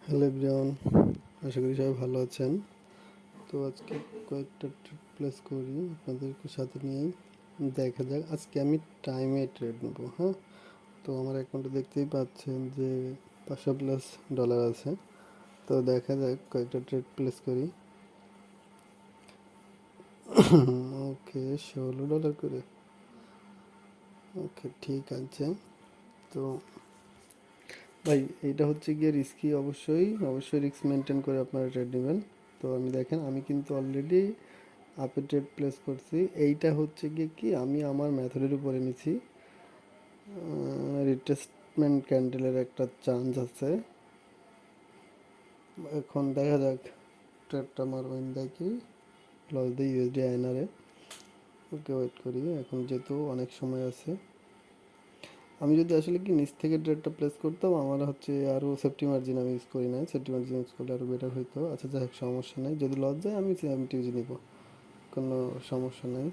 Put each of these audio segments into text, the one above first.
Hello everyone, আশা করি সবাই ভালো আছেন। তো আজকে কয়েকটা ট্রেড প্লেস করি আপনাদেরকে সাথে নিয়েই দেখা যাক। আজকে আমি টাইমে ট্রেড নেব। হ্যাঁ, তো আমার অ্যাকাউন্টে দেখতেই পাচ্ছেন যে $500+ আছে। তো দেখা যাক কয়েকটা ট্রেড প্লেস করি। ওকে, $16 করে। ওকে, ঠিক আছে। তো ভাই, এইটা হচ্ছে গিয়ে রিস্কি, অবশ্যই অবশ্যই রিস্ক মেনটেন করে আপনারা ট্রেড নেবেন। তো আমি দেখেন, আমি কিন্তু অলরেডি আপে ট্রেড প্লেস করছি। এইটা হচ্ছে গিয়ে কি, আমি আমার মেথডের উপরে নিছি। রিট্রেসমেন্ট ক্যান্ডেলের একটা চান্স আছে। এখন দেখা যাক ট্রেডটা আমার উইন দেয় কি লস দেয় ইউএসডি আইনারে। ওকে, ওয়েট করি। এখন যেহেতু অনেক সময় আছে, আমি যদি আসলে কি নিচ থেকে ট্রেডটা প্লেস করতাম, আমার হচ্ছে আরও সেফটি মার্জিন আমি ইউজ করি না। সেফটি মার্জিন ইউজ করলে আরও বেটার হইতো। আচ্ছা, যাই হোক, সমস্যা নেই। যদি লস যায় আমি টিউজি নিব, কোনো সমস্যা নেই।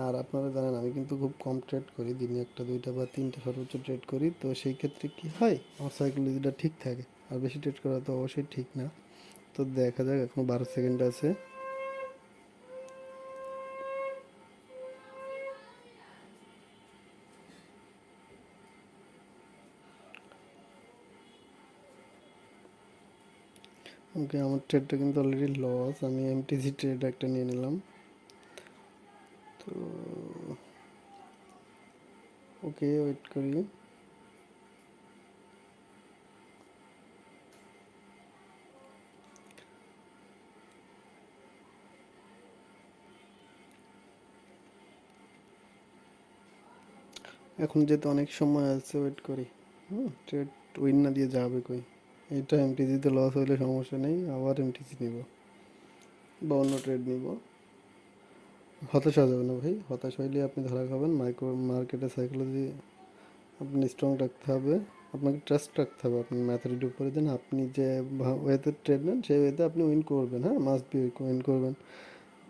আর আপনারা জানেন আমি কিন্তু খুব কম ট্রেড করি, দিনে একটা দুইটা বা তিনটা সর্বোচ্চ ট্রেড করি। তো সেই ক্ষেত্রে কি হয়, আমার সাইকোলজিটা ঠিক থাকে। আর বেশি ট্রেড করা তো অবশ্যই ঠিক না। তো দেখা যাক, এখন 12 সেকেন্ড আছে। ওকে, আমার ট্রেডটা কিন্তু অলরেডি লস। আমি এমটিসি ট্রেড একটা নিয়ে নিলাম। তো ওকে, ওয়েট করি। এখন যেহেতু অনেক সময় আছে, ওয়েট করি। ট্রেড উইন না দিয়ে যাবে কই। এটা এমটিসিতে লস হলে সমস্যা নেই, আবার এমটিসি নিব বা অন্য ট্রেড নিব। হতাশ হয়ে যাবে না ভাই। হতাশ হইলে আপনি ধরা খাবেন। মার্কেটের সাইকোলজি আপনি স্ট্রং রাখতে হবে। আপনাকে ট্রাস্ট রাখতে হবে আপনার ম্যাথডের উপরে, যেন আপনি যে ওয়েতে ট্রেড নেন সেই ওয়েতে আপনি উইন করবেন। হ্যাঁ, মাস্ট বি উইন করবেন।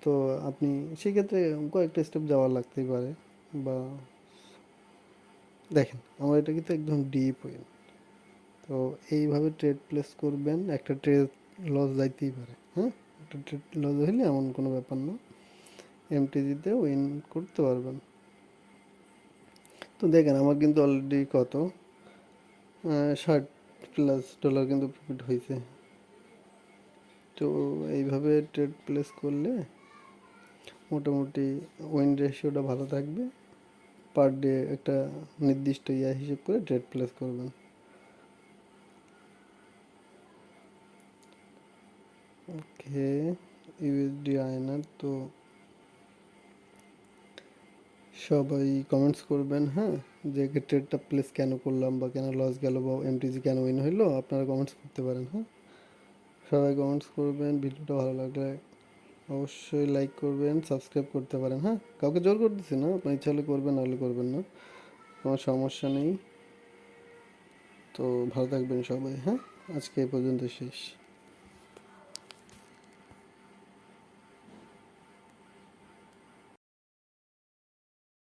তো আপনি সেক্ষেত্রে কয়েকটা স্টেপ যাওয়া লাগতেই পারে। বা দেখেন, আমার এটা কিন্তু একদম ডিপ উইন। তো এইভাবে ট্রেড প্লেস করবেন। একটা ট্রেড লস যাইতেই পারে। হ্যাঁ, একটা ট্রেড লস হইলে এমন কোনো ব্যাপার না, এমটিজিতে উইন করতে পারবেন। তো দেখেন, আমার কিন্তু অলরেডি কত $60+ কিন্তু প্রফিট হয়েছে। তো এইভাবে ট্রেড প্লেস করলে মোটামুটি উইন রেশিওটা ভালো থাকবে। পার ডে একটা নির্দিষ্ট হিসেব করে ট্রেড প্লেস করবেন। ওকে, ইউএসডি আয়নার তো সবাই কমেন্টস করবেন। হ্যাঁ, যে ট্রেডটা প্লেস কেন করলাম বা কেন লস গেল বা এমটিজি কেন উইন হইলো, আপনারা কমেন্টস করতে পারেন। হ্যাঁ, সবাই কমেন্টস করবেন। ভিডিওটা ভালো লাগলে অবশ্যই লাইক করবেন, সাবস্ক্রাইব করতে পারেন। হ্যাঁ, কাউকে জোর করতেছি না, আপনার ইচ্ছা হলে করবেন, নাহলে করবেন না, কোনো সমস্যা নেই। তো ভালো থাকবেন সবাই। হ্যাঁ, আজকে এই পর্যন্ত শেষ।